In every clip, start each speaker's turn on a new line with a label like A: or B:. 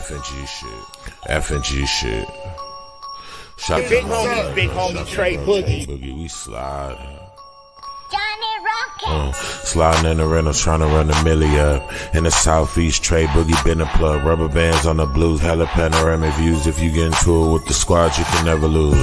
A: F&G shit. F&G shit. Shout out to
B: Big homie Trey Boogie.
A: We slide.
C: Johnny Rocket.
A: Sliding in the rentals, trying to run the milli up. In the southeast, Trey Boogie been a plug. Rubber bands on the blues, hella panoramic views. If you get into it with the squad, you can never lose.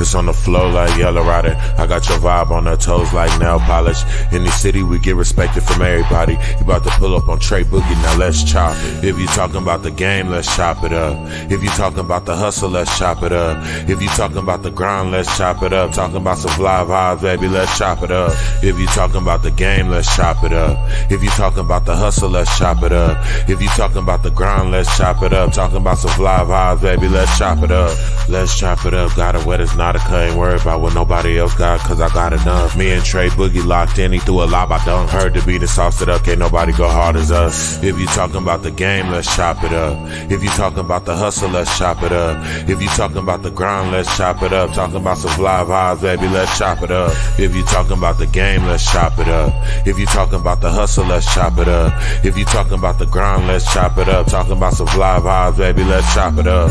A: It's on the flow like Yellow Rider. I got your vibe on the toes like nail polish. In the city, we get respected from everybody. You about to pull up on Trey Boogie, now let's chop it. If you talking about the game, let's chop it up. If you talking about the hustle, let's chop it up. If you talking about the grind, let's chop it up. Talking about some fly vibes, baby, let's chop it up. If you talking about the game, let's chop it up. If you talking about the hustle, let's chop it up. If you talking about the grind, let's chop it up. Talking about some fly vibes, baby, let's chop it up. Let's chop it up. Got it wet, it's not a cut. Ain't worried about what nobody else got, cause I got enough. Me and Trey Boogie locked in, he threw a lob, I dunk. Heard the beat and sauced it up, can't nobody go hard as us. If you talking about the game, let's chop it up. If you talking about the hustle, let's chop it up. If you talking about the grind, let's chop it up. Talking about some fly vibes, baby, let's chop it up. If you talking about the game, let's chop it up. If you talking about the hustle, let's chop it up. If you talking about the grind, let's chop it up. Talking about some fly vibes, baby, let's chop it up.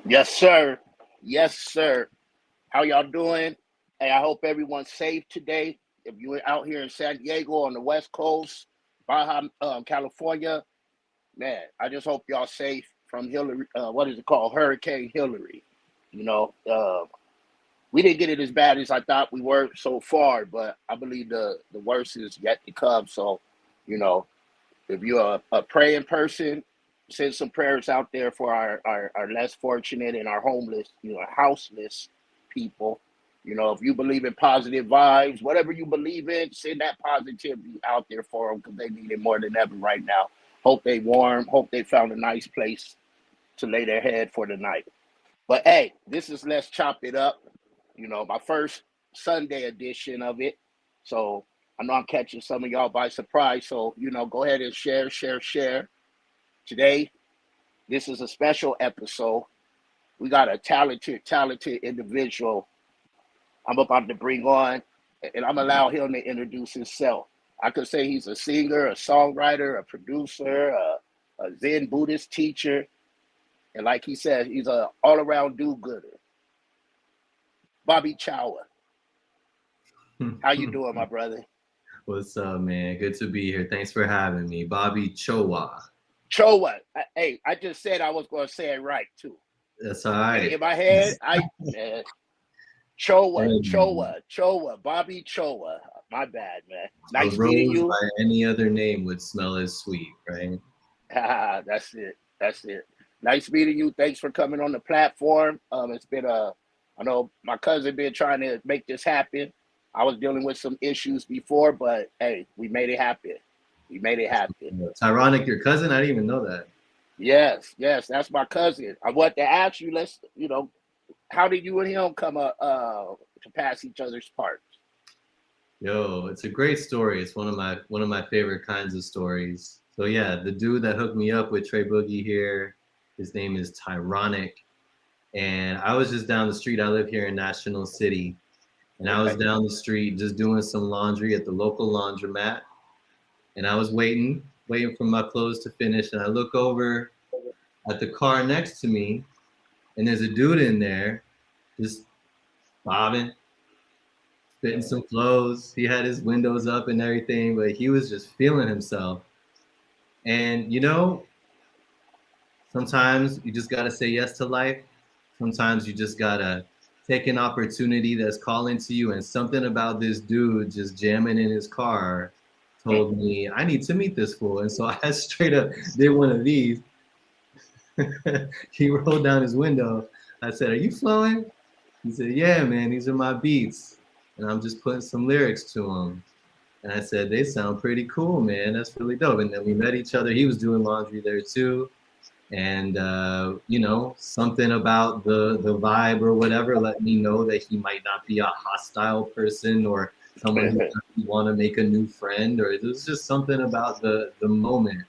B: Yes, sir. Yes, sir. How y'all doing? Hey, I hope everyone's safe today. If you're out here in San Diego on the West Coast, Baja, California, man, I just hope y'all safe from Hillary. What is it called? Hurricane Hillary. You know, we didn't get it as bad as I thought we were so far, but I believe the worst is yet to come. So, you know, if you're a praying person, send some prayers out there for our less fortunate and our homeless, you know, houseless people. You know, if you believe in positive vibes, whatever you believe in, send that positivity out there for them because they need it more than ever right now. Hope they warm. Hope they found a nice place to lay their head for the night. But hey, this is Let's Chop It Up. You know, my first Sunday edition of it. So I know I'm catching some of y'all by surprise. So, you know, go ahead and share. Today, this is a special episode. We got a talented individual I'm about to bring on, and I'm allow him to introduce himself. I could say he's a singer, a songwriter, a producer, a Zen Buddhist teacher, and like he said, he's an all-around do-gooder. Bobby Chowa. How you doing, my brother?
D: What's up, man? Good to be here. Thanks for having me. Bobby Chowa.
B: Chowa. Hey, I just said I was going to say it right, too.
D: That's all right.
B: In my head, Chowa, Bobby Chowa. My bad, man. Nice meeting you.
D: By any other name would smell as sweet, right?
B: That's it. Nice meeting you. Thanks for coming on the platform. It's been I know my cousin been trying to make this happen. I was dealing with some issues before, but hey, we made it happen.
D: It's ironic, your cousin? I didn't even know that.
B: Yes, that's my cousin. I want to ask you, how did you and him come to pass each other's parts?
D: Yo, it's a great story. It's one of my favorite kinds of stories. So yeah, the dude that hooked me up with Trey Boogie here, his name is Tyronic. And I was just down the street. I live here in National City. And I was down the street just doing some laundry at the local laundromat. And I was waiting for my clothes to finish. And I look over at the car next to me, and there's a dude in there just bobbing, spitting some flows. He had his windows up and everything, but he was just feeling himself. And you know, sometimes you just gotta say yes to life. Sometimes you just gotta take an opportunity that's calling to you. And something about this dude just jamming in his car told me, I need to meet this fool. And so I straight up did one of these. He rolled down his window. I said, are you flowing? He said, yeah, man, these are my beats. And I'm just putting some lyrics to them. And I said, they sound pretty cool, man. That's really dope. And then we met each other. He was doing laundry there too. And, you know, something about the vibe or whatever let me know that he might not be a hostile person or someone who doesn't want to make a new friend. Or it was just something about the moment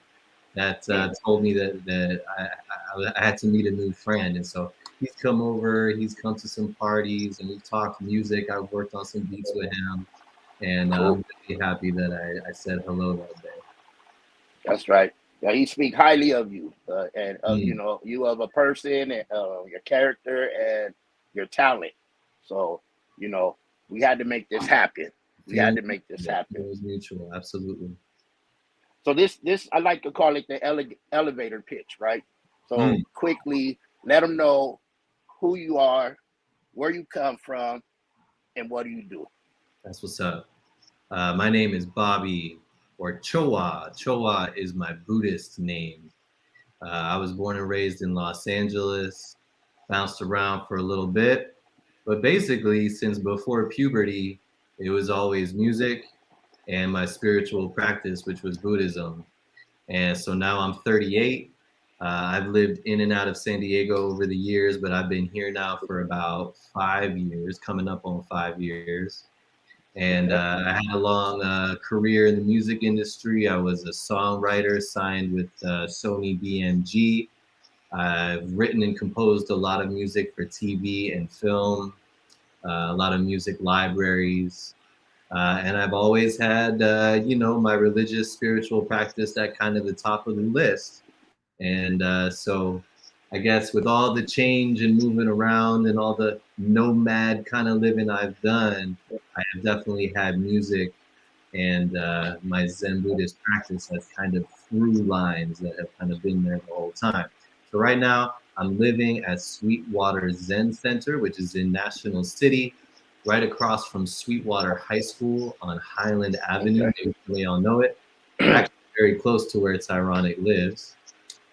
D: that told me that I had to meet a new friend. And so he's come over, he's come to some parties, and we've talked music. I've worked on some beats with him, and
B: Cool.
D: I'm really happy that I said hello that day.
B: That's right. Yeah, he speak highly of you, and you
D: Mm.
B: know, you of a person, and your character and your talent. So, you know, we had to make this happen. We had
D: Feeling
B: to make this
D: mutual.
B: happen.
D: Feelings mutual, absolutely.
B: So this I like to call it the elevator pitch, right? So
D: Mm.
B: quickly let them know who you are, where you come from, and what do you do.
D: That's what's up. My name is Bobby, or Chowa. Chowa is my Buddhist name. I was born and raised in Los Angeles, bounced around for a little bit, but basically, since before puberty, it was always music and my spiritual practice, which was Buddhism. And so now I'm 38. I've lived in and out of San Diego over the years, but I've been here now for about 5 years, coming up on 5 years. And
B: Okay.
D: I had a long career in the music industry. I was a songwriter signed with Sony BMG. I've written and composed a lot of music for TV and film, a lot of music libraries. And I've always had, my religious spiritual practice at kind of the top of the list. And so I guess with all the change and moving around and all the nomad kind of living I've done, I have definitely had music and my Zen Buddhist practice as kind of through lines that have kind of been there the whole time. So right now I'm living at Sweetwater Zen Center, which is in National City, right across from Sweetwater High School on Highland Avenue.
B: Okay.
D: Maybe you all know it. We're actually very close to where Tyronic lives,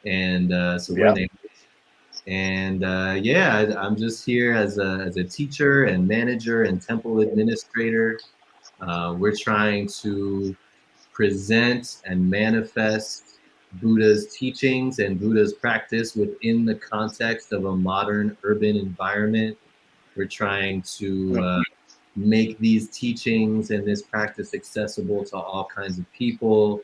D: and so we're
B: Yeah.
D: neighbors. And yeah, I'm just here as a teacher and manager and temple administrator. We're trying to present and manifest Buddha's teachings and Buddha's practice within the context of a modern urban environment. We're trying to make these teachings and this practice accessible to all kinds of people.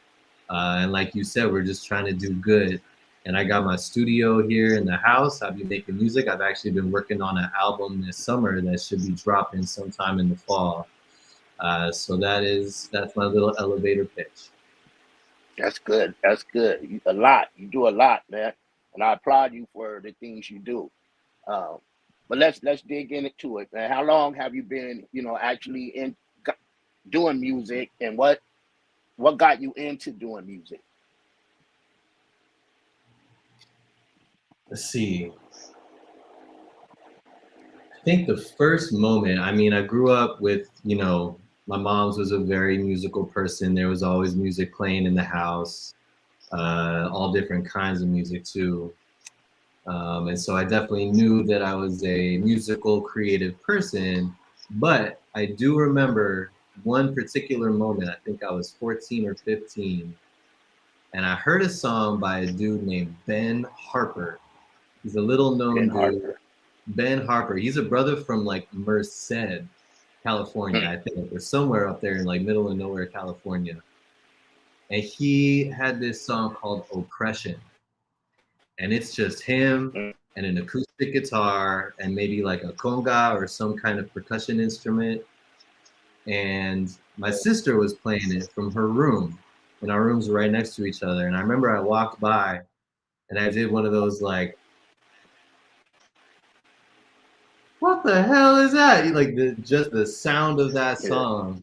D: And like you said, we're just trying to do good. And I got my studio here in the house. I've been making music. I've actually been working on an album this summer that should be dropping sometime in the fall. So that's my little elevator pitch.
B: That's good. That's good. A lot. You do a lot, man, and I applaud you for the things you do. Um, but let's dig into it, man. How long have you been, you know, actually doing music, and what got you into doing music?
D: Let's see. I think the first moment, I mean, I grew up with, my mom's was a very musical person. There was always music playing in the house, all different kinds of music too. And so I definitely knew that I was a musical, creative person. But I do remember one particular moment, I think I was 14 or 15, and I heard a song by a dude named Ben Harper. He's a little
B: Ben
D: known dude.
B: Harper.
D: Ben Harper. He's a brother from like Merced, California, I think, or somewhere up there in like middle of nowhere, California. And he had this song called Oppression. And it's just him and an acoustic guitar and maybe like a conga or some kind of percussion instrument. And my sister was playing it from her room. And our rooms were right next to each other. And I remember I walked by and I did one of those like, what the hell is that? Like just the sound of that
B: Yeah.
D: song,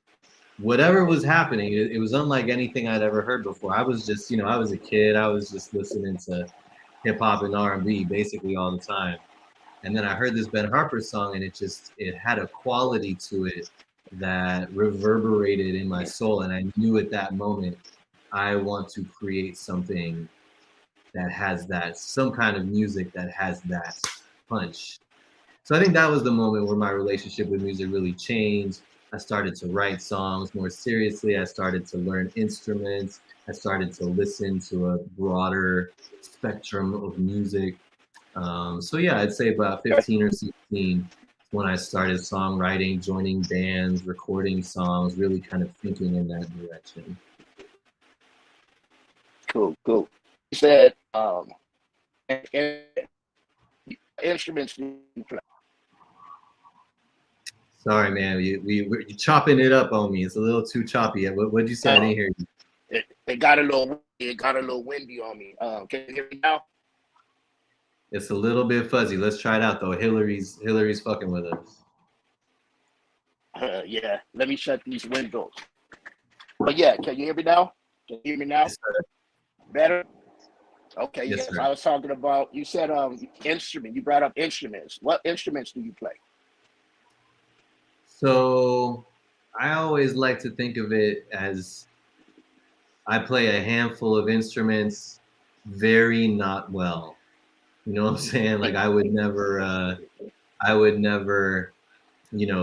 D: whatever was happening, it was unlike anything I'd ever heard before. I was just, I was a kid. I was just listening to hip hop and R&B basically all the time. And then I heard this Ben Harper song, and it had a quality to it that reverberated in my soul. And I knew at that moment, I want to create something that has that, some kind of music that has that punch. So I think that was the moment where my relationship with music really changed. I started to write songs more seriously. I started to learn instruments. I started to listen to a broader spectrum of music. So yeah, I'd say about 15 or 16 when I started songwriting, joining bands, recording songs, really kind of thinking in that direction.
B: Cool. Cool. You said, and instruments do you play?
D: Sorry, man. You're chopping it up on me. It's a little too choppy. What'd you say? I didn't hear you.
B: It got a little windy on me. Can you hear me now?
D: It's a little bit fuzzy. Let's try it out though. Hillary's fucking with us.
B: Yeah. Let me shut these windows. But yeah, can you hear me now? Can you hear me now?
D: Yes, sir.
B: Better? Okay,
D: Yes,
B: yes.
D: sir.
B: I was talking about, you said instrument. You brought up instruments. What instruments do you play?
D: So I always like to think of it as I play a handful of instruments very not well. You know what I'm saying? Like I would never,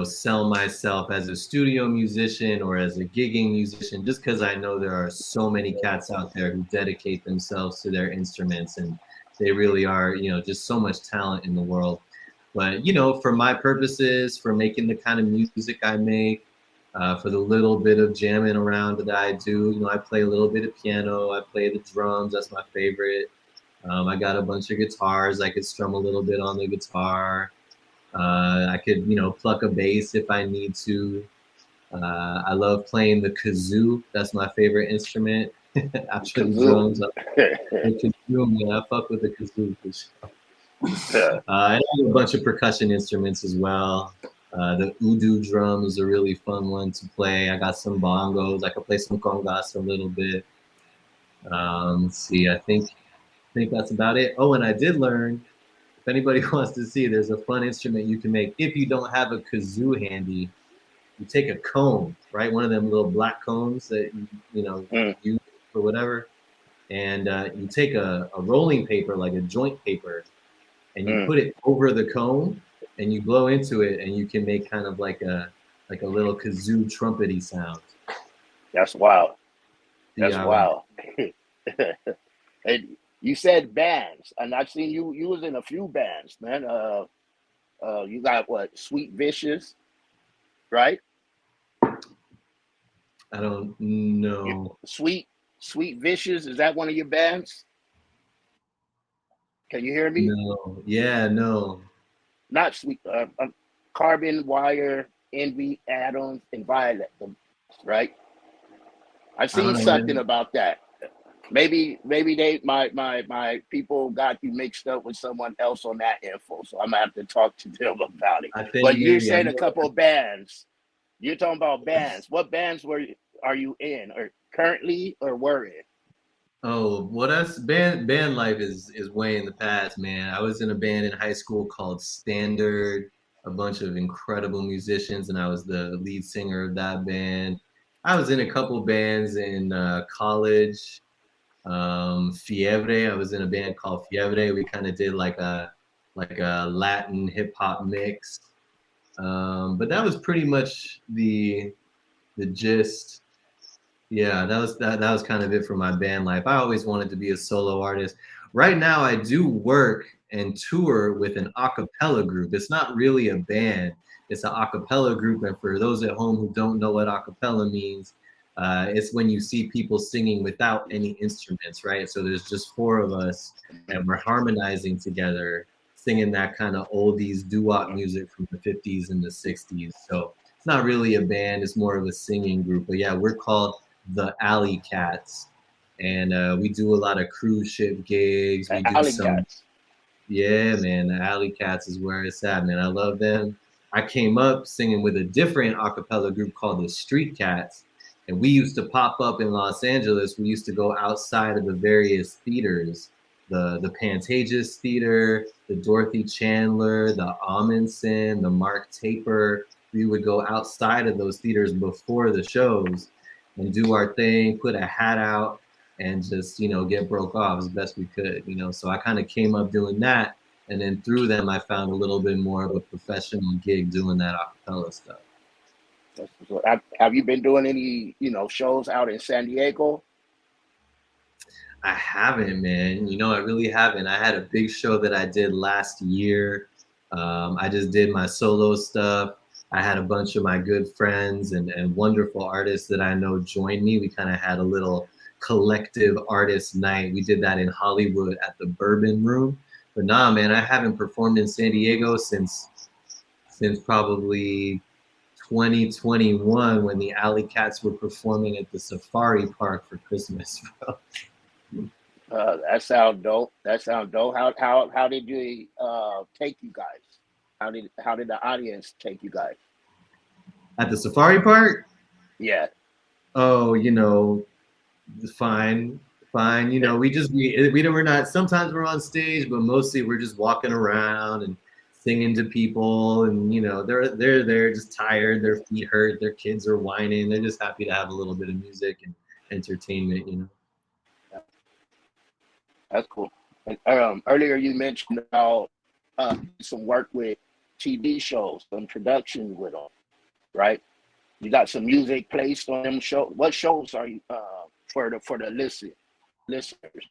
D: sell myself as a studio musician or as a gigging musician, just because I know there are so many cats out there who dedicate themselves to their instruments and they really are, just so much talent in the world. But, for my purposes, for making the kind of music I make, for the little bit of jamming around that I do, I play a little bit of piano, I play the drums, that's my favorite. I got a bunch of guitars, I could strum a little bit on the guitar. I could, pluck a bass if I need to. I love playing the kazoo. That's my favorite instrument after the
B: Kazoo.
D: drums. The kazoo, man, I fuck with the kazoo for sure. And I have a bunch of percussion instruments as well. The udu drum is a really fun one to play. I got some bongos. I can play some congas a little bit. Let's see. I think that's about it. Oh, and I did learn. If anybody wants to see, there's a fun instrument you can make. If you don't have a kazoo handy, you take a cone, right? One of them little black cones that you use for whatever, and you take a rolling paper, like a joint paper, and you put it over the cone, and you blow into it, and you can make kind of like a little kazoo trumpety sound.
B: That's wild. That's
D: Yeah,
B: wild. And you said bands, and I've seen you was in a few bands, man. You got what? Sweet Vicious, right?
D: I don't know.
B: Sweet Vicious, is that one of your bands? Can you hear me?
D: No. Yeah, no.
B: Not Sweet. Carbon, Wire, Envy, Adams, and Violet, right? I've
D: I don't
B: seen
D: know,
B: something
D: man.
B: about that. Maybe they my people got you mixed up with someone else on that info, so I'm gonna have to talk to them about it.
D: I think
B: But you're
D: maybe I
B: saying a
D: know.
B: couple of bands. You're talking about bands. What bands are you in, or currently, or were in?
D: Oh, well, that's band life is way in the past, man. I was in a band in high school called Standard, a bunch of incredible musicians, and I was the lead singer of that band. I was in a couple bands in college. Fiebre, I was in a band called Fiebre. We kind of did like a Latin hip hop mix. But that was pretty much the gist. Yeah, that was kind of it for my band life. I always wanted to be a solo artist. Right now, I do work and tour with an a cappella group. It's not really a band; it's an a cappella group. And for those at home who don't know what a cappella means, it's when you see people singing without any instruments, right? So there's just four of us, and we're harmonizing together, singing that kind of oldies doo-wop music from the 50s and the 60s. So it's not really a band; it's more of a singing group. But yeah, we're called the Alley Cats, and we do a lot of cruise ship gigs. We do
B: Alley
D: some,
B: Cats.
D: yeah, man. The Alley Cats is where it's at, man. I love them. I came up singing with a different a cappella group called the Street Cats, and we used to pop up in Los Angeles. We used to go outside of the various theaters, the Pantages Theater, the Dorothy Chandler, the Amundsen, the Mark Taper. We would go outside of those theaters before the shows and do our thing, put a hat out, and just get broke off as best we could. So I kind of came up doing that, and then through them I found a little bit more of a professional gig doing that acapella stuff.
B: Have you been doing any shows out in San Diego?
D: I haven't, man. I really haven't. I had a big show that I did last year. I just did my solo stuff. I had a bunch of my good friends and wonderful artists that I know join me. We kind of had a little collective artist night. We did that in Hollywood at the Bourbon Room. But nah, man, I haven't performed in San Diego since probably 2021 when the Alley Cats were performing at the Safari Park for Christmas, bro.
B: That sounds dope. That sounds dope. How did you take you guys? How did the audience take you guys?
D: At the Safari Park?
B: Yeah.
D: Oh, fine. We're not, sometimes we're on stage, but mostly we're just walking around and singing to people, and they're just tired, their feet hurt, their kids are whining, they're just happy to have a little bit of music and entertainment.
B: That's cool. And, earlier you mentioned about some work with TV shows, some production with them, right? You got some music placed on them shows. What shows are you for the listeners,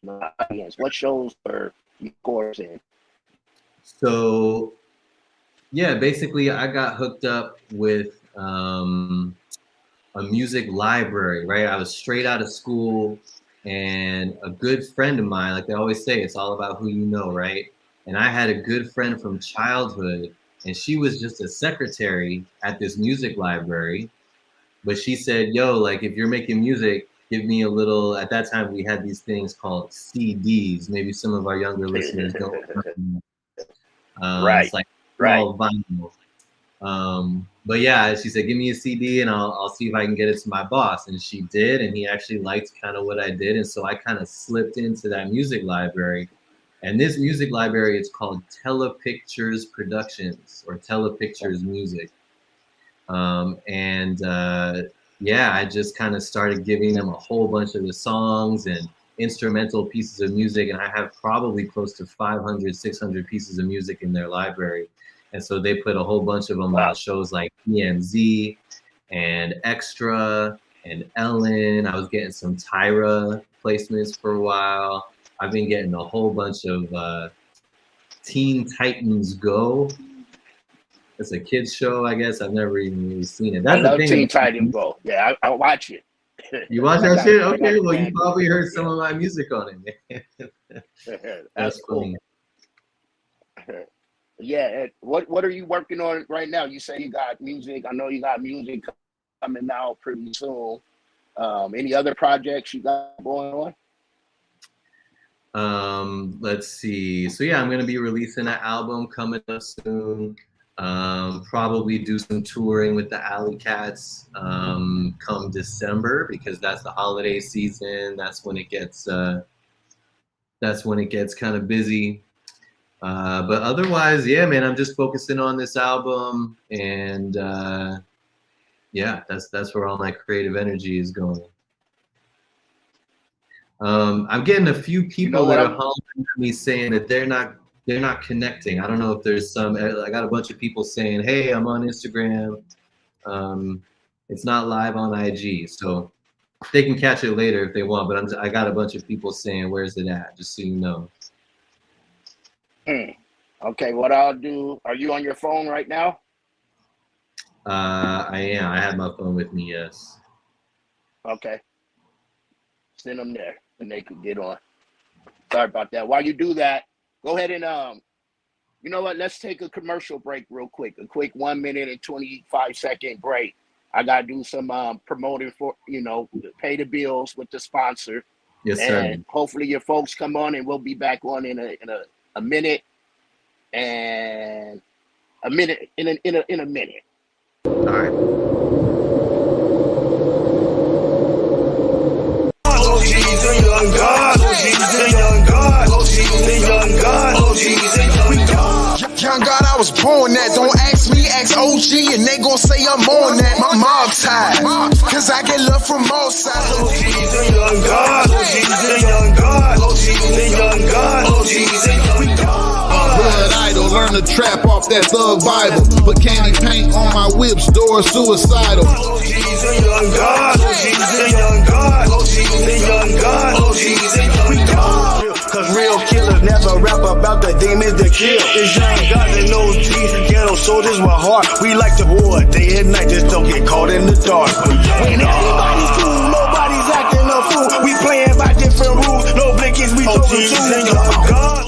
B: the audience? What shows are you coursing?
D: So, yeah, basically I got hooked up with a music library, right? I was straight out of school, and a good friend of mine, like they always say, it's all about who you know, right? And I had a good friend from childhood, and she was just a secretary at this music library. But she said, yo, like, if you're making music, give me a little, at that time we had these things called CDs. Maybe some of our younger listeners don't remember.
B: Right.
D: It's like small vinyl. But yeah, she said, give me a CD and I'll see if I can get it to my boss. And she did, and he actually liked kind of what I did. And so I kind of slipped into that music library. And this music library, it's called Telepictures Productions, or Telepictures Music. Yeah, I just kind of started giving them a whole bunch of the songs and instrumental pieces of music. And I have probably close to 500, 600 pieces of music in their library. And so they put a whole bunch of them on shows like TMZ and Extra and Ellen. I was getting some Tyra placements for a while. I've been getting a whole bunch of Teen Titans Go. It's a kids show, I guess. I've never even really seen it.
B: I love Teen Titans Go. Yeah, I watch it.
D: You watch that shit? Okay, well, you probably heard some of my music on it. That's
B: cool. Funny. Yeah, what are you working on right now? You say you got music. I know you got music coming out pretty soon. Any other projects you got going
D: on? Let's see. So yeah, I'm gonna be releasing an album coming up soon. Probably do some touring with the Alley Cats come December, because that's the holiday season. That's when it gets kind of busy. But otherwise, yeah, man, I'm just focusing on this album, and yeah, that's where all my creative energy is going. I'm getting a few people that are hollering at me saying that they're not connecting. I don't know if there's some. I got a bunch of people saying, "Hey, I'm on Instagram. It's not live on IG, so they can catch it later if they want." But I got a bunch of people saying, "Where's it at?" Just so you know.
B: Okay, what I'll do, are you on your phone right now?
D: I am. I have my phone with me, yes.
B: Okay. Send them there and they could get on. Sorry about that. While you do that, go ahead and, you know what, let's take a commercial break real quick. A quick 1 minute and 25-second break. I got to do some promoting for, pay the bills with the sponsor.
D: Yes, sir.
B: And hopefully your folks come on, and we'll be back on in a minute and a minute in a minute.
D: All right.
C: Young God, I was born that. Don't ask me, ask OG, and they gon' say I'm on that. My mom tied, cause I get love from all sides. OG's a young God, OG's a young God, OG's a young God, OG's a young God. Blood idol, learn to trap off that thug Bible. Put candy paint on my whip's door, suicidal. OG's a young God, OG's a young God, OG's a young God, OG's a young God. Cause real killers never rap about the demons they kill. It's young guys and OGs, ghetto soldiers with heart. We like to war day and night, just don't get caught in the dark. When everybody's cool, nobody's acting a fool. We playing by different rules, no blinkies, we going to God.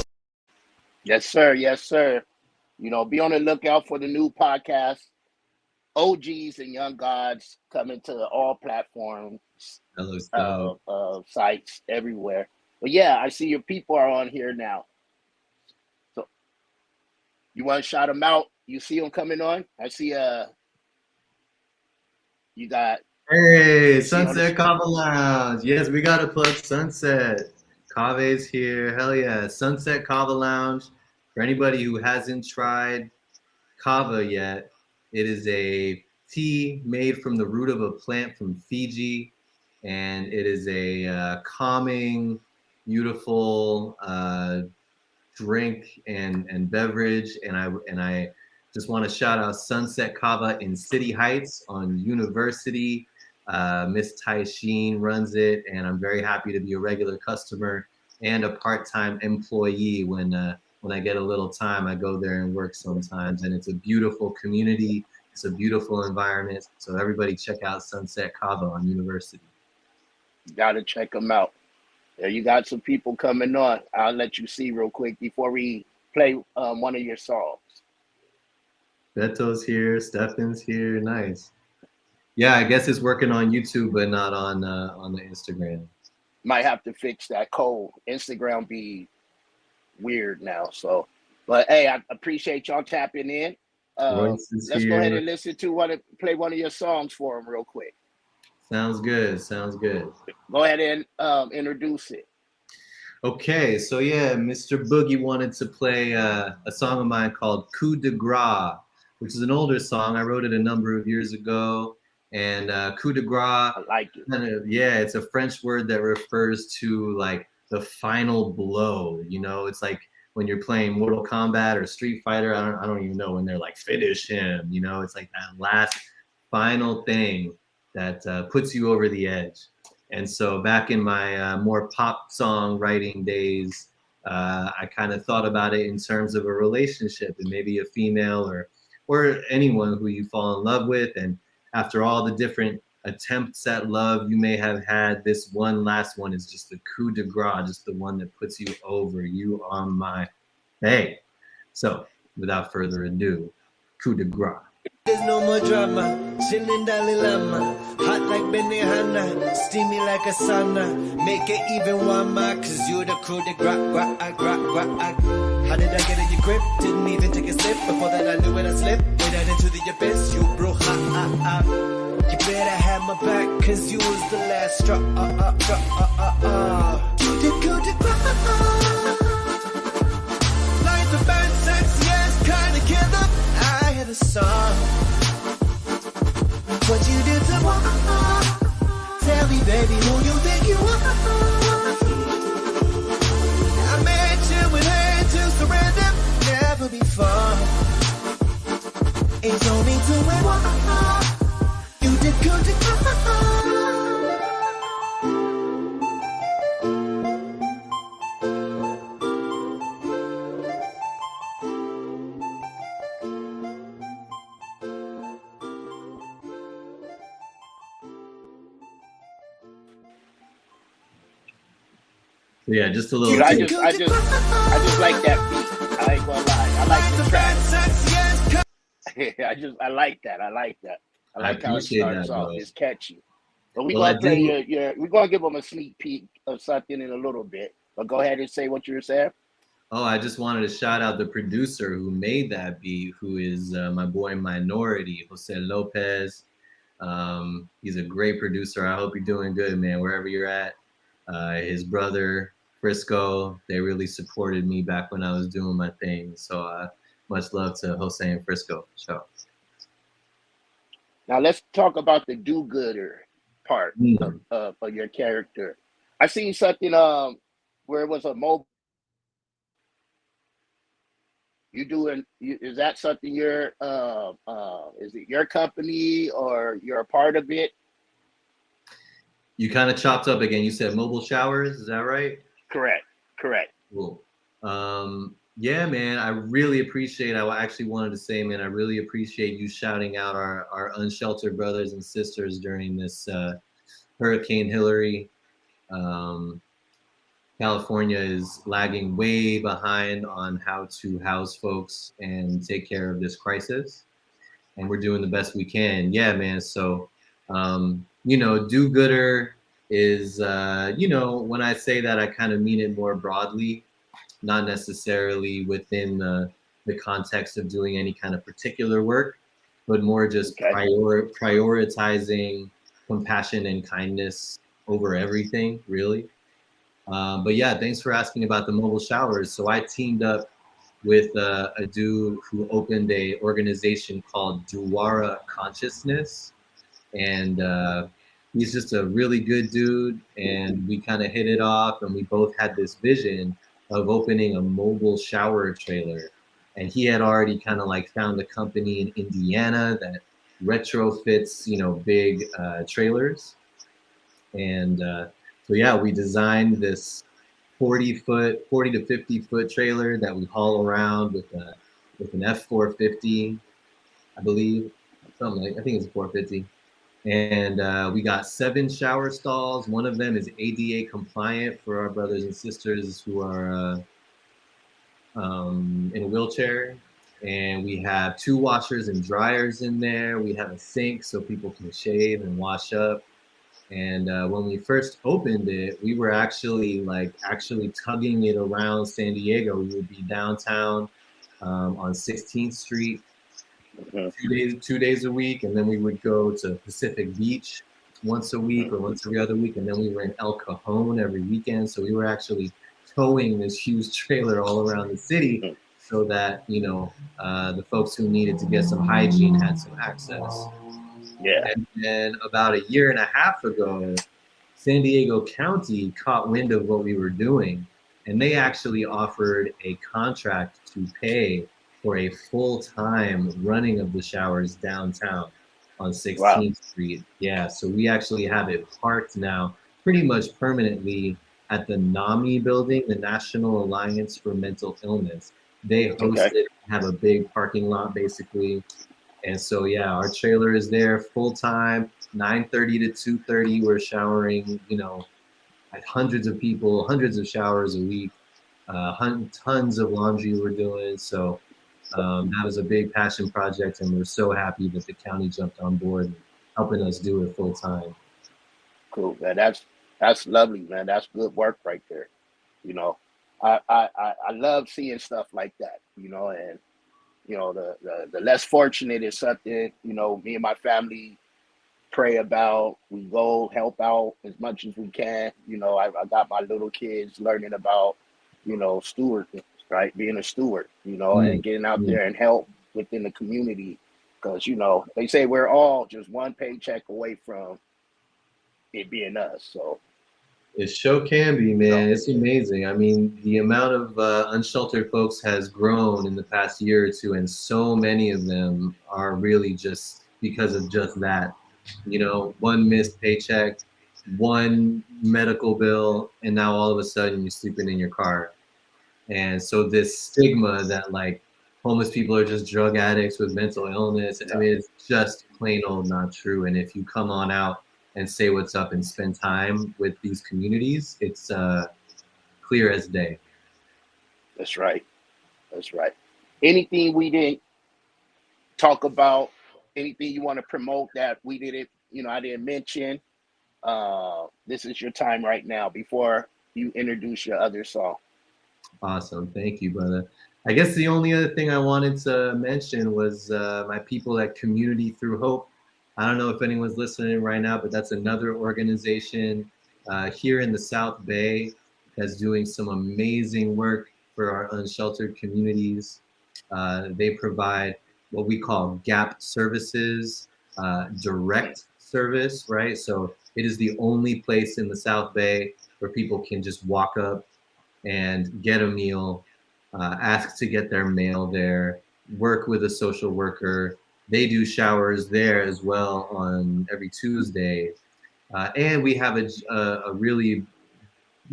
B: Yes, sir. Yes, sir. You know, be on the lookout for the new podcast, OGs and Young Gods, coming to all platforms,
D: That looks dope.
B: sites everywhere. But yeah, I see your people are on here now. So you want to shout them out? You see them coming on? I see. You got.
D: Hey,
B: You see on the.
D: Sunset Kava Lounge. Yes, we gotta plug Sunset. Kave's here. Hell yeah. Sunset Kava Lounge. For anybody who hasn't tried kava yet, it is a tea made from the root of a plant from Fiji, and it is a calming, beautiful drink and beverage. And I just want to shout out Sunset Kava in City Heights on University. Miss Tai Sheen runs it, and I'm very happy to be a regular customer and a part-time employee. When I get a little time, I go there and work sometimes, and it's a beautiful community. It's a beautiful environment. So everybody check out Sunset Kava on University.
B: Got to check them out. There, you got some people coming on. I'll let you see real quick before we play one of your songs.
D: Beto's here, Stefan's here, nice. Yeah, I guess it's working on YouTube, but not on the Instagram.
B: Might have to fix that code. Instagram be weird now. So, but hey, I appreciate y'all tapping in. Let's go ahead and listen to play one of your songs for them real quick.
D: Sounds good. Sounds good.
B: Go ahead and introduce it.
D: Okay, so yeah, Mr. Boogie wanted to play a song of mine called Coup de Grace, which is an older song. I wrote it a number of years ago. And coup de grace,
B: I like it.
D: Yeah, it's a French word that refers to like the final blow. You know, it's like when you're playing Mortal Kombat or Street Fighter. I don't even know when they're like finish him. You know, it's like that last final thing that puts you over the edge. And so back in my more pop song writing days, I kind of thought about it in terms of a relationship and maybe a female or anyone who you fall in love with. And after all the different attempts at love you may have had, this one last one is just the coup de grace, just the one that puts you over. You are my bae. So without further ado, coup de grace.
E: There's no more drama, chillin' Dalai Lama, hot like Benihana, steamy like a sauna, make it even warmer, cause you're the crew that How did I get in your grip? Didn't even take a sip, before that I knew when I slipped, way down into the abyss, you broke, You better have my back, cause you was the last straw, Like the band, sexy ass kinda killer. I hear the song. What you did to walk? Tell me, baby, who you think you are? I met you with her to surrender, never before. It's only two and one. You did good to come.
D: Yeah, just a little.
B: Dude, I just like that beat. I ain't gonna lie. I like the track. I like that. I like how it starts off. It's catchy. But we're gonna play we're gonna give them a sneak peek of something in a little bit. But go ahead and say what you were saying.
D: Oh, I just wanted to shout out the producer who made that beat, who is my boy Minority, Jose Lopez. He's a great producer. I hope you're doing good, man, wherever you're at. His brother Frisco, they really supported me back when I was doing my thing. So much love to Jose and Frisco. So
B: now let's talk about the do-gooder part of your character. I seen something where it was a mobile. Is that something you're is it your company or you're a part of it?
D: You kind of chopped up again. You said mobile showers, is that right?
B: Correct.
D: Cool. Yeah, man, I really appreciate, I actually wanted to say, man, I really appreciate you shouting out our unsheltered brothers and sisters during this Hurricane Hillary California is lagging way behind on how to house folks and take care of this crisis. And we're doing the best we can. Yeah, man. So, do-gooder is, when I say that, I kind of mean it more broadly, not necessarily within the context of doing any kind of particular work, but more just
B: Okay.
D: prioritizing compassion and kindness over everything, really. But yeah, thanks for asking about the mobile showers. So I teamed up with a dude who opened a organization called Duwara Consciousness, and he's just a really good dude. And we kind of hit it off, and we both had this vision of opening a mobile shower trailer. And he had already kind of like found a company in Indiana that retrofits, big trailers. And so yeah, we designed this 40 to 50 foot trailer that we haul around with an F450, I believe, something like, I think it's a 450. And we got 7 shower stalls. One of them is ADA compliant for our brothers and sisters who are in a wheelchair. And we have 2 washers and dryers in there. We have a sink so people can shave and wash up. And when we first opened it, we were actually tugging it around San Diego. We would be downtown on 16th Street
B: Mhm.
D: 2 days a week, and then we would go to Pacific Beach once a week or once every other week, and then we were in El Cajon every weekend. So we were actually towing this huge trailer all around the city, so that the folks who needed to get some hygiene had some access.
B: Yeah.
D: And then about a year and a half ago, San Diego County caught wind of what we were doing, and they actually offered a contract to pay for a full-time running of the showers downtown on
B: Wow.
D: 16th Street. Yeah, so we actually have it parked now pretty much permanently at the NAMI building, the National Alliance for Mental Illness. They host
B: Okay.
D: it, have a big parking lot basically. And so yeah, our trailer is there full time, 9:30 to 2:30. We're showering, like hundreds of people, hundreds of showers a week, tons of laundry we're doing. So that was a big passion project, and we're so happy that the county jumped on board and helping us do it full time.
B: Cool, man. That's lovely, man. That's good work right there. You know, I love seeing stuff like that. And the less fortunate is something me and my family pray about. We go help out as much as we can. I got my little kids learning about steward, right? Being a steward, and
D: Mm,
B: getting out
D: mm.
B: there and help within the community. Because they say we're all just one paycheck away from it being us. So
D: It sure can be, man. It's amazing. I mean, the amount of unsheltered folks has grown in the past year or two, and so many of them are really just because of just that. One missed paycheck, one medical bill, and now all of a sudden you're sleeping in your car. And so this stigma that like homeless people are just drug addicts with mental illness, I mean, it's just plain old not true. And if you come on out and say what's up and spend time with these communities, it's clear as day.
B: that's right. That's right. Anything we didn't talk about, anything you want to promote that we didn't, I didn't mention, this is your time right now before you introduce your other song.
D: Awesome. Thank you, brother. I guess the only other thing I wanted to mention was my people at Community Through Hope. I don't know if anyone's listening right now, but that's another organization here in the South Bay that's doing some amazing work for our unsheltered communities. They provide what we call gap services, direct service, right? So it is the only place in the South Bay where people can just walk up and get a meal, ask to get their mail there, work with a social worker. They do showers there as well on every Tuesday. And we have a really,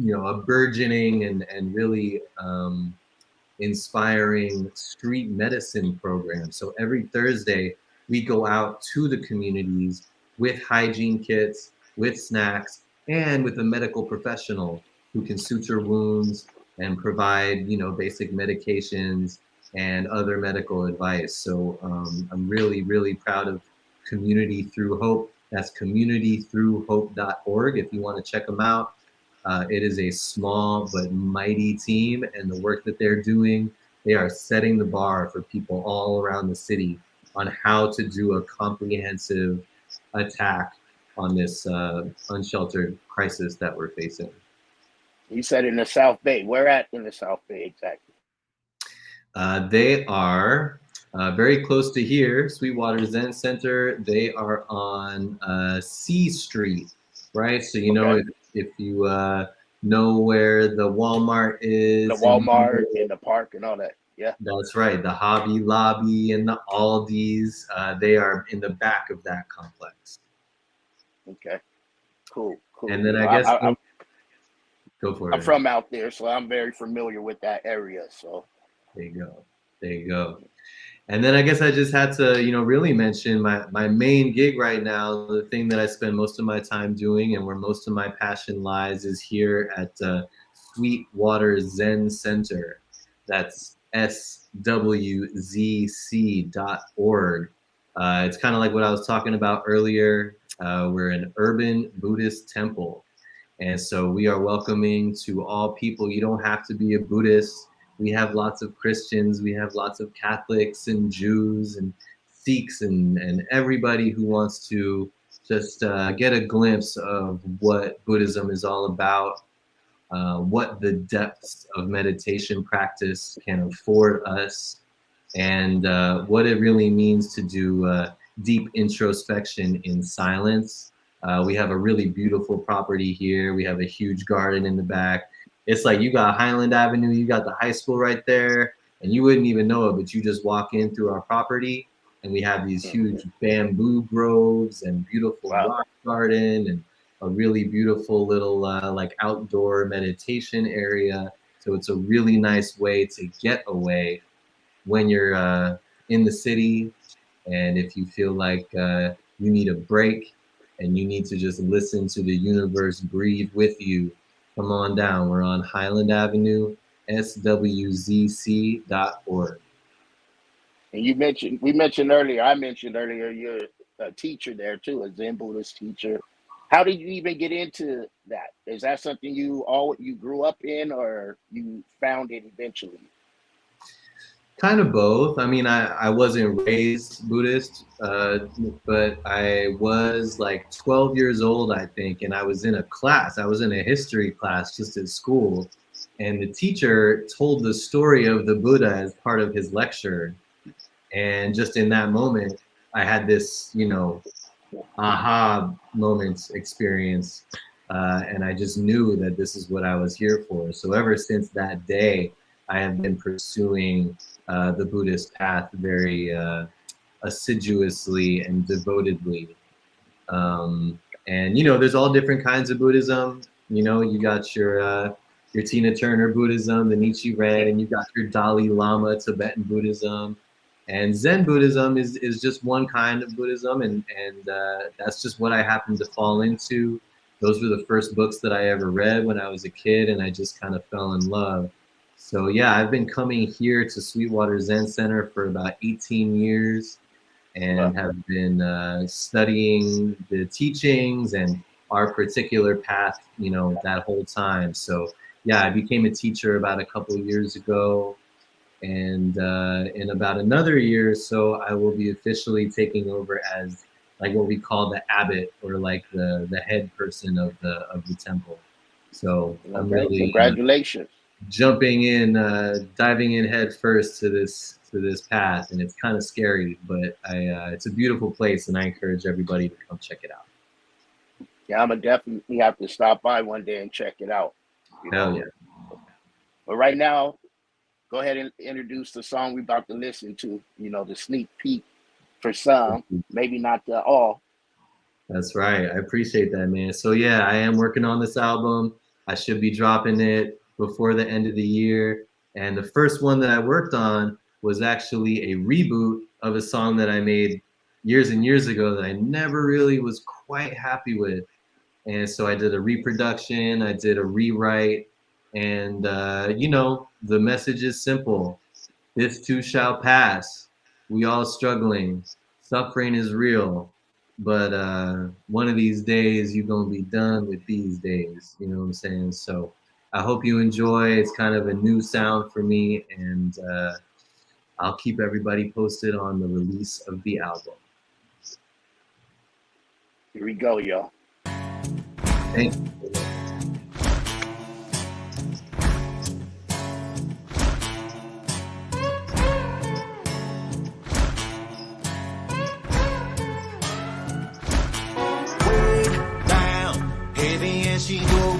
D: a burgeoning and really inspiring street medicine program. So every Thursday, we go out to the communities with hygiene kits, with snacks, and with a medical professional. who can suture wounds and provide, basic medications and other medical advice. So I'm really, really proud of Community Through Hope. That's communitythroughhope.org if you want to check them out. It is a small but mighty team, and the work that they're doing, they are setting the bar for people all around the city on how to do a comprehensive attack on this unsheltered crisis that we're facing.
B: You said in the South Bay. Where at in the South Bay exactly?
D: They are very close to here, Sweetwater Zen Center. They are on C Street, right? So if you know where the Walmart is,
B: the Walmart and the park and all that. Yeah,
D: that's right. The Hobby Lobby and the Aldi's, they are in the back of that complex.
B: Okay, cool.
D: And then go for it.
B: I'm from out there, so I'm very familiar with that area. So
D: there you go. And then I guess I just had to, really mention my main gig right now. The thing that I spend most of my time doing and where most of my passion lies is here at Sweetwater Zen Center. That's swzc.org. It's kind of like what I was talking about earlier. We're an urban Buddhist temple. And so we are welcoming to all people. You don't have to be a Buddhist. We have lots of Christians. We have lots of Catholics and Jews and Sikhs and everybody who wants to just get a glimpse of what Buddhism is all about, what the depths of meditation practice can afford us, and what it really means to do deep introspection in silence. We have a really beautiful property here. We have a huge garden in the back. It's like you got Highland Avenue, you got the high school right there, and you wouldn't even know it, but you just walk in through our property, and we have these huge bamboo groves and beautiful rock garden and a really beautiful little like outdoor meditation area. So it's a really nice way to get away when you're in the city, and if you feel like you need a break and you need to just listen to the universe breathe with you, come on down. We're on Highland Avenue, swzc.org.
B: And I mentioned earlier, you're a teacher there too, a Zen Buddhist teacher. How did you even get into that? Is that something you grew up in, or you found it eventually?
D: Kind of both. I mean, I wasn't raised Buddhist, but I was like 12 years old, I think, and I was in a class. I was in a history class just at school, and the teacher told the story of the Buddha as part of his lecture. And just in that moment, I had this, aha moment experience, and I just knew that this is what I was here for. So ever since that day, I have been pursuing the Buddhist path very assiduously and devotedly. And there's all different kinds of Buddhism. You got your Tina Turner Buddhism, the Nichiren, and you got your Dalai Lama Tibetan Buddhism. And Zen Buddhism is just one kind of Buddhism, and that's just what I happened to fall into. Those were the first books that I ever read when I was a kid, and I just kind of fell in love. So yeah, I've been coming here to Sweetwater Zen Center for about 18 years and have been studying the teachings and our particular path, that whole time. So yeah, I became a teacher about a couple of years ago. And in about another year or so, I will be officially taking over as like what we call the abbot, or like the head person of the temple. So I'm really
B: congratulations.
D: Jumping in, diving in head first to this path, and it's kind of scary, but it's a beautiful place, and I encourage everybody to come check it out.
B: Yeah, I'm gonna definitely have to stop by one day and check it out.
D: Hell yeah!
B: But right now, go ahead and introduce the song we're about to listen to. The sneak peek for some, maybe not all.
D: That's right. I appreciate that, man. So yeah, I am working on this album. I should be dropping it before the end of the year. And the first one that I worked on was actually a reboot of a song that I made years and years ago that I never really was quite happy with. And so I did a reproduction, I did a rewrite, And, you know, the message is simple. This too shall pass. We all struggling. Suffering is real. But one of these days, you're going to be done with these days. You know what I'm saying? So I hope you enjoy. It's kind of a new sound for me. And I'll keep everybody posted on the release of the album.
B: Here we go, y'all.
D: Thank you.
E: She go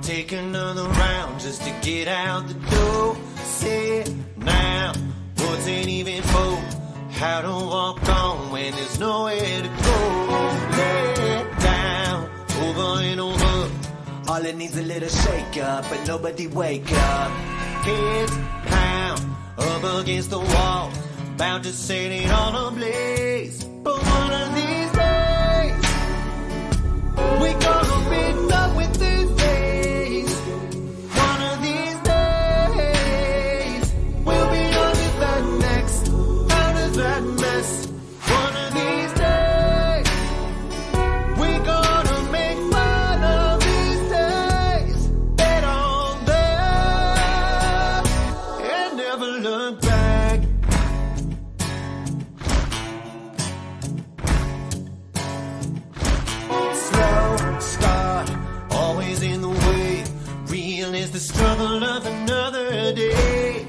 E: take another round just to get out the door. Sit now, words ain't even for how to walk on when there's nowhere to go. Lay it down, over and over. All it needs a little shake up, but nobody wake up. Heads down, up against the wall, bound to set it on ablaze. But one of these days, we gonna be done with these days. One of these days, we'll be on to the next. Out of that mess. One of these days, we gonna make fun of these days. Bet on them and never look back. Slow start, always in the way. Real is the struggle of another day,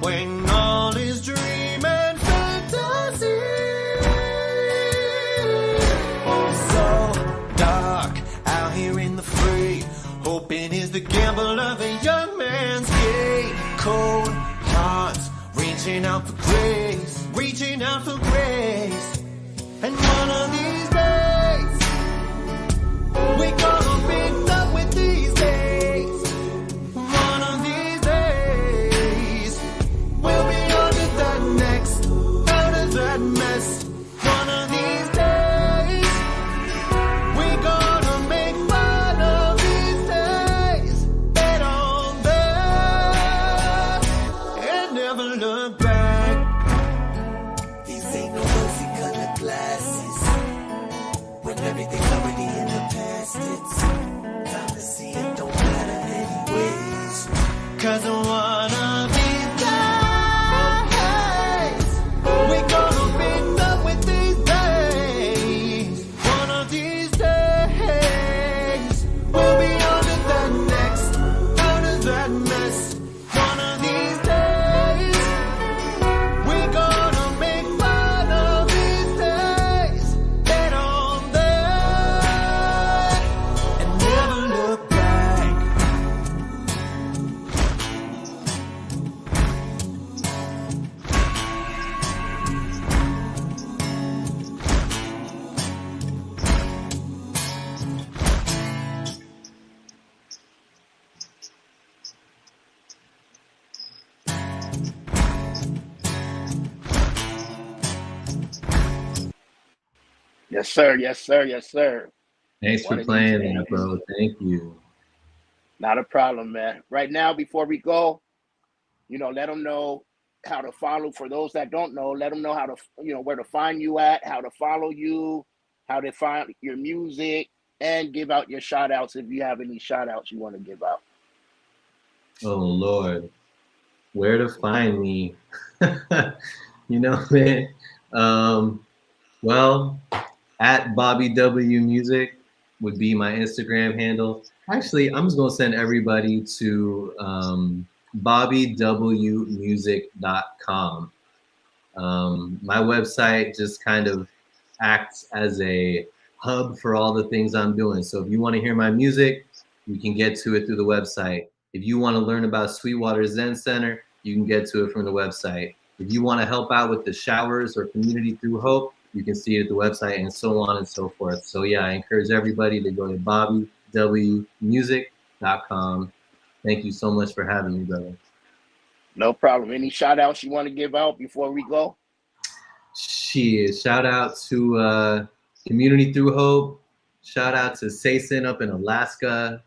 E: when all is dream and fantasy. So dark, out here in the fray. Hoping is the gamble of a young man's game. Cold hearts, reaching out for grace. Reaching out for grace. And one of these days, we gonna be done with these days. One of these days, we'll be on to the next. Out of that mess. One of these days, we gonna make fun of these days. Bet on them and never look back. These ain't no rosy colored glasses. When everything's already in the past, it's time to see it don't matter anyways. 'Cause one of these days, we gonna be done with these days. One of these days, we'll be on to the next. Out of that mess. One of these days, we gonna make fun of these days. Bet on them and never look back.
B: Yes, sir. Yes, sir. Yes, sir.
D: Thanks
B: One
D: for
B: of these
D: playing
B: days.
D: that, bro. Thank you.
B: Not a problem, man. Right now, before we go, let them know how to follow. For those that don't know, let them know how to, where to find you at, how to follow you, how to find your music, and give out your shout outs if you have any shout outs you want to give out.
D: Oh, Lord. Where to find me? You know, man. Well, at Bobby W Music would be my Instagram handle. Actually, I'm just gonna send everybody to bobbywmusic.com. My website just kind of acts as a hub for all the things I'm doing. So if you want to hear my music, you can get to it through the website. If you want to learn about Sweetwater Zen Center, you can get to it from the website. If you want to help out with the showers or Community Through Hope, you can see it at the website, and so on and so forth. So yeah, I encourage everybody to go to bobbywmusic.com. Thank you so much for having me, brother.
B: No problem. Any shout outs you want to give out before we go?
D: Shit, shout out to Community Through Hope. Shout out to Sayson up in Alaska.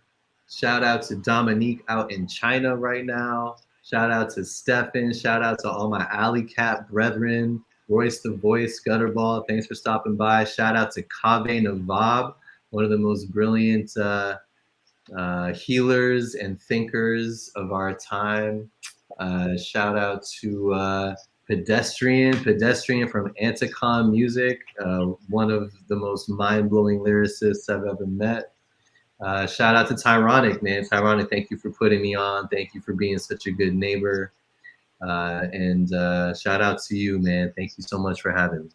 D: Shout out to Dominique out in China right now. Shout out to Stefan. Shout out to all my Alley Cat brethren. Royce the Voice, Gutterball, thanks for stopping by. Shout out to Kaveh Navab, one of the most brilliant healers and thinkers of our time. Shout out to Pedestrian from Anticon Music, one of the most mind-blowing lyricists I've ever met. Shout out to Tyronic, man. Tyronic, thank you for putting me on. Thank you for being such a good neighbor. And shout out to you, man. Thank you so much for having me.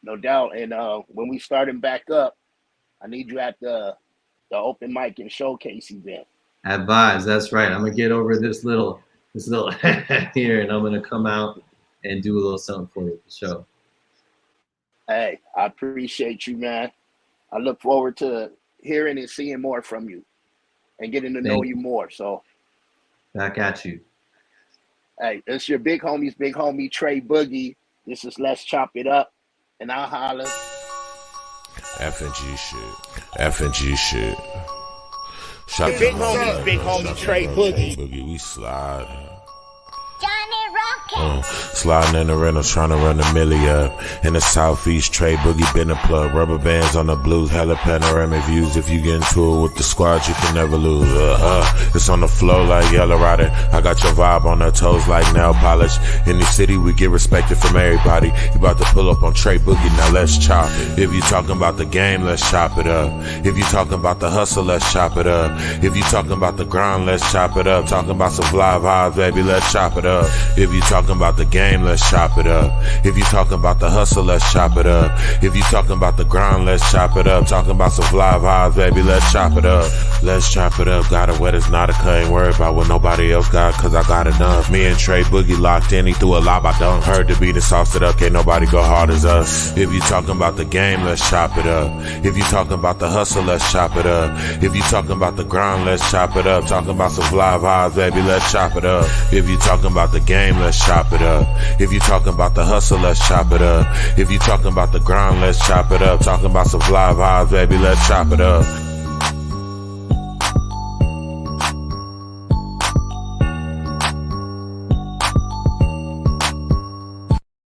B: No doubt. And when we starting back up, I need you at the open mic and showcase event.
D: At Vibes, that's right. I'm gonna get over this little here, and I'm gonna come out and do a little something for you for sure.
B: Hey, I appreciate you, man. I look forward to hearing and seeing more from you and getting to know you more. So
D: back at you.
B: Hey, it's your big homie Trey Boogie. This is Let's Chop It Up, and I'll holler.
A: F&G shit. F&G shit. Shot
B: Big homie Trey Boogie.
A: We slide.
F: Johnny Rocket.
A: Sliding in the rental, trying to run the milli up. In the southeast, Trey Boogie been a plug. Rubber bands on the blues, hella panoramic views. If you get into it with the squad, you can never lose. It's on the flow like Yellow Rider. I got your vibe on her toes like nail polish. In the city, we get respected from everybody. You about to pull up on Trey Boogie, now let's chop it. If you talking about the game, let's chop it up. If you talking about the hustle, let's chop it up. If you talking about the grind, let's chop it up. Talking about some fly vibes, baby, let's chop it up. If you talking about the game, let's chop it up. If you talking about the hustle, let's chop it up. If you talking about the grind, let's chop it up. Talking about some fly vibes, baby, let's chop it up. Let's chop it up, got it wet, it's not a cut. Ain't worried about what nobody else got, cause I got enough. Me and Trey Boogie locked in, he threw a lob, I dunk. Heard the beat and sauced it up, can't nobody go hard as us. If you talking about the game, let's chop it up. If you talking about the hustle, let's chop it up. If you talking about the grind, let's chop it up. Talking about some fly vibes, baby, let's chop it up. If you talking about the game, let's chop it up. If you talking about the hustle, let's chop it up. If you talking about the grind, let's chop it up. Talking about some fly vibes, baby, let's chop it up.